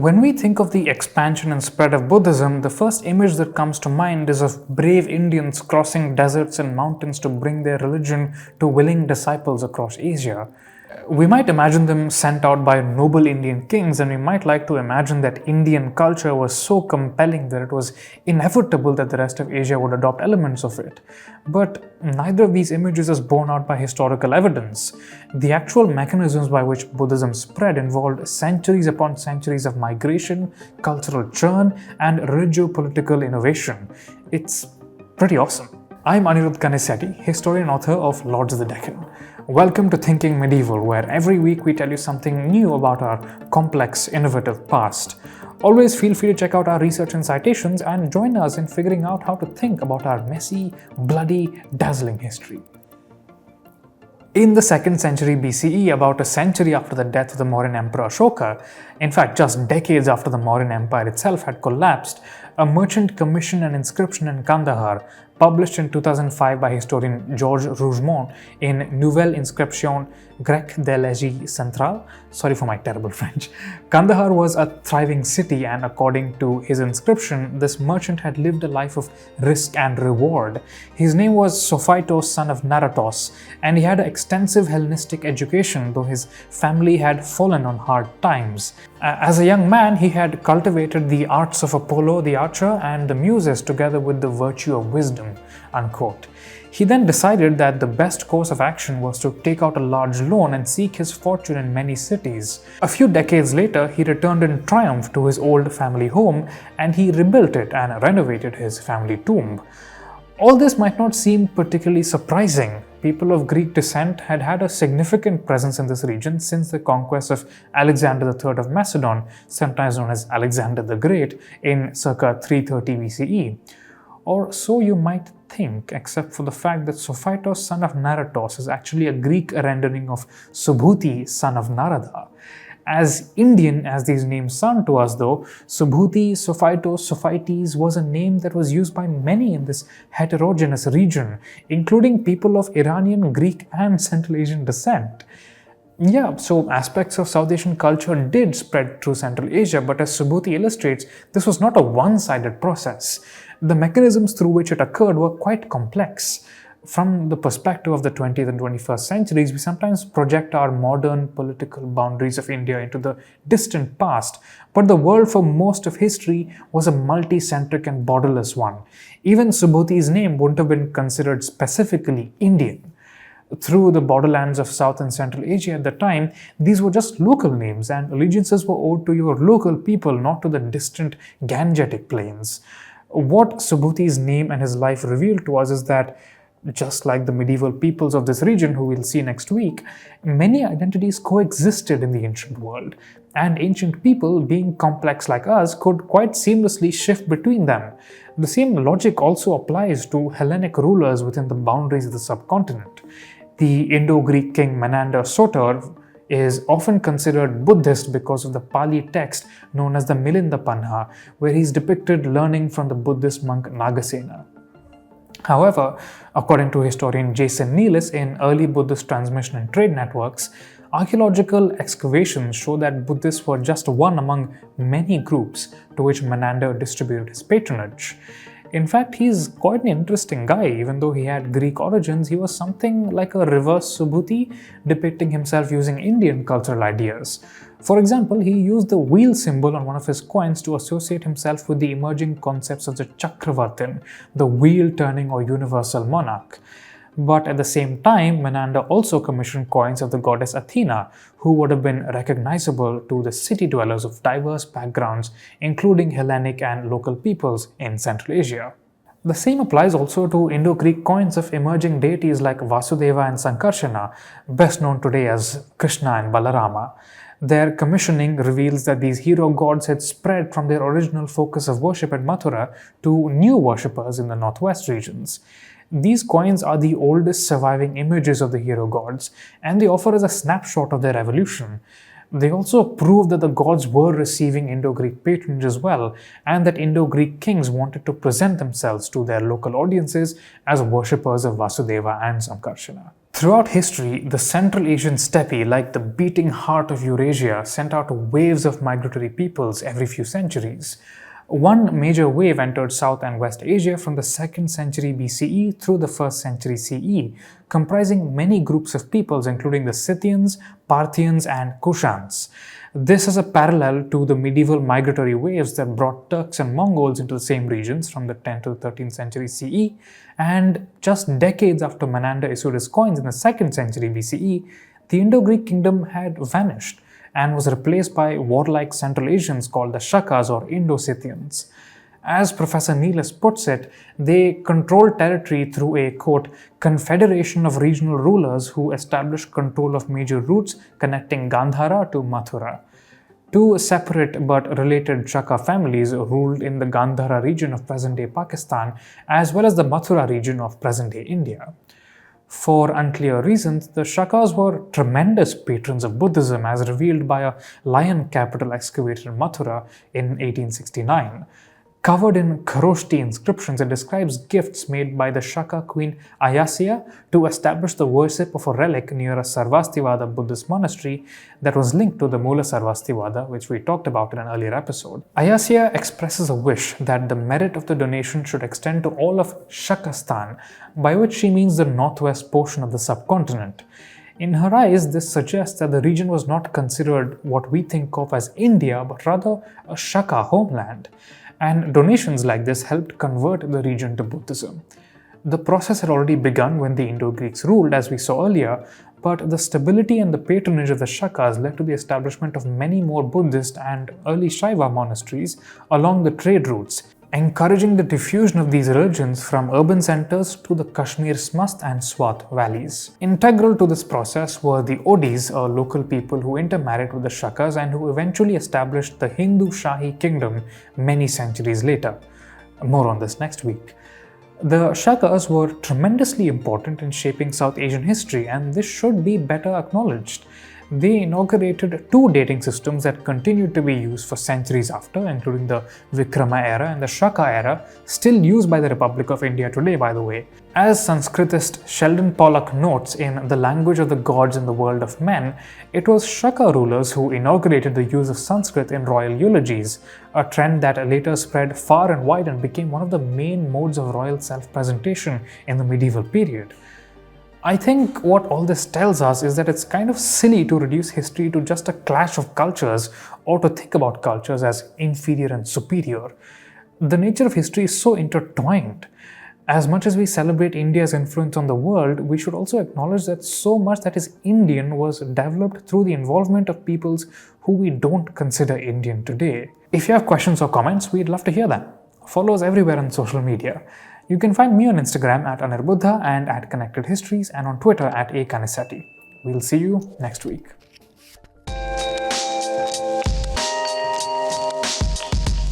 When we think of the expansion and spread of Buddhism, the first image that comes to mind is of brave Indians crossing deserts and mountains to bring their religion to willing disciples across Asia. We might imagine them sent out by noble Indian kings, and we might like to imagine that Indian culture was so compelling that it was inevitable that the rest of Asia would adopt elements of it. But neither of these images is borne out by historical evidence. The actual mechanisms by which Buddhism spread involved centuries upon centuries of migration, cultural churn, and religio-political innovation. It's pretty awesome. I'm Anirudh Kanesetti, historian author of Lords of the Deccan. Welcome to Thinking Medieval, where every week we tell you something new about our complex, innovative past. Always feel free to check out our research and citations and join us in figuring out how to think about our messy, bloody, dazzling history. In the 2nd century BCE, about a century after the death of the Mauryan Emperor Ashoka, in fact just decades after the Mauryan Empire itself had collapsed, a merchant commissioned an inscription in Kandahar, published in 2005 by historian Georges Rougemont in Nouvelle Inscription Grecque de l'Asie Centrale. Sorry for my terrible French. Kandahar was a thriving city, and according to his inscription, this merchant had lived a life of risk and reward. His name was Sophaitos, son of Naratos, and he had an extensive Hellenistic education, though his family had fallen on hard times. As a young man, he had cultivated the arts of Apollo the archer and the Muses together with the virtue of wisdom, unquote. He then decided that the best course of action was to take out a large loan and seek his fortune in many cities. A few decades later, he returned in triumph to his old family home, and he rebuilt it and renovated his family tomb. All this might not seem particularly surprising. People of Greek descent had had a significant presence in this region since the conquest of Alexander III of Macedon, sometimes known as Alexander the Great, in circa 330 BCE. Or so you might think, except for the fact that Sophaitos, son of Naratos, is actually a Greek rendering of Subhuti, son of Narada. As Indian as these names sound to us though, Subhuti, Sophaitos, Sophaites was a name that was used by many in this heterogeneous region, including people of Iranian, Greek, and Central Asian descent. Yeah, so aspects of South Asian culture did spread through Central Asia, but as Subhuti illustrates, this was not a one-sided process. The mechanisms through which it occurred were quite complex. From the perspective of the 20th and 21st centuries, we sometimes project our modern political boundaries of India into the distant past, but the world for most of history was a multi-centric and borderless one. Even Subhuti's name wouldn't have been considered specifically Indian. Through the borderlands of South and Central Asia at the time, these were just local names, and allegiances were owed to your local people, not to the distant Gangetic plains. What Subhuti's name and his life revealed to us is that, just like the medieval peoples of this region who we'll see next week, many identities coexisted in the ancient world, and ancient people, being complex like us, could quite seamlessly shift between them. The same logic also applies to Hellenic rulers within the boundaries of the subcontinent. The Indo-Greek king Menander Soter is often considered Buddhist because of the Pali text known as the Milinda Panha, where he is depicted learning from the Buddhist monk Nagasena. However, according to historian Jason Nealis in Early Buddhist Transmission and Trade Networks, archaeological excavations show that Buddhists were just one among many groups to which Menander distributed his patronage. In fact, he's quite an interesting guy. Even though he had Greek origins, he was something like a reverse Subhuti, depicting himself using Indian cultural ideas. For example, he used the wheel symbol on one of his coins to associate himself with the emerging concepts of the Chakravartin, the wheel-turning or universal monarch. But at the same time, Menander also commissioned coins of the goddess Athena, who would have been recognizable to the city dwellers of diverse backgrounds, including Hellenic and local peoples in Central Asia. The same applies also to Indo-Greek coins of emerging deities like Vasudeva and Sankarshana, best known today as Krishna and Balarama. Their commissioning reveals that these hero gods had spread from their original focus of worship at Mathura to new worshippers in the northwest regions. These coins are the oldest surviving images of the hero gods, and they offer us a snapshot of their evolution. They also prove that the gods were receiving Indo-Greek patronage as well, and that Indo-Greek kings wanted to present themselves to their local audiences as worshippers of Vasudeva and Sankarshana. Throughout history, the Central Asian steppe, like the beating heart of Eurasia, sent out waves of migratory peoples every few centuries. One major wave entered South and West Asia from the 2nd century BCE through the 1st century CE, comprising many groups of peoples including the Scythians, Parthians, and Kushans. This is a parallel to the medieval migratory waves that brought Turks and Mongols into the same regions from the 10th to the 13th century CE, and just decades after Menander issued his coins in the 2nd century BCE, the Indo-Greek kingdom had vanished and was replaced by warlike Central Asians called the Shakas or Indo-Scythians. As Professor Neelis puts it, they controlled territory through a, quote, confederation of regional rulers who established control of major routes connecting Gandhara to Mathura. Two separate but related Shaka families ruled in the Gandhara region of present-day Pakistan as well as the Mathura region of present-day India. For unclear reasons, the Shakas were tremendous patrons of Buddhism as revealed by a lion capital excavated in Mathura in 1869. Covered in Kharoshti inscriptions, it describes gifts made by the Shaka queen Ayasya to establish the worship of a relic near a Sarvastivada Buddhist monastery that was linked to the Mula Sarvastivada, which we talked about in an earlier episode. Ayasya expresses a wish that the merit of the donation should extend to all of Shakastan, by which she means the northwest portion of the subcontinent. In her eyes, this suggests that the region was not considered what we think of as India, but rather a Shaka homeland. And donations like this helped convert the region to Buddhism. The process had already begun when the Indo-Greeks ruled, as we saw earlier, but the stability and the patronage of the Shakas led to the establishment of many more Buddhist and early Shaiva monasteries along the trade routes, encouraging the diffusion of these religions from urban centers to the Kashmir Smast and Swat valleys. Integral to this process were the Odis, a local people who intermarried with the Shakas and who eventually established the Hindu Shahi kingdom many centuries later. More on this next week. The Shakas were tremendously important in shaping South Asian history, and this should be better acknowledged. They inaugurated two dating systems that continued to be used for centuries after, including the Vikrama era and the Shaka era, still used by the Republic of India today, by the way. As Sanskritist Sheldon Pollock notes in The Language of the Gods in the World of Men, it was Shaka rulers who inaugurated the use of Sanskrit in royal eulogies, a trend that later spread far and wide and became one of the main modes of royal self-presentation in the medieval period. I think what all this tells us is that it's kind of silly to reduce history to just a clash of cultures or to think about cultures as inferior and superior. The nature of history is so intertwined. As much as we celebrate India's influence on the world, we should also acknowledge that so much that is Indian was developed through the involvement of peoples who we don't consider Indian today. If you have questions or comments, we'd love to hear them. Follow us everywhere on social media. You can find me on Instagram at Anirbuddha and at Connected Histories and on Twitter at akanisati. We'll see you next week.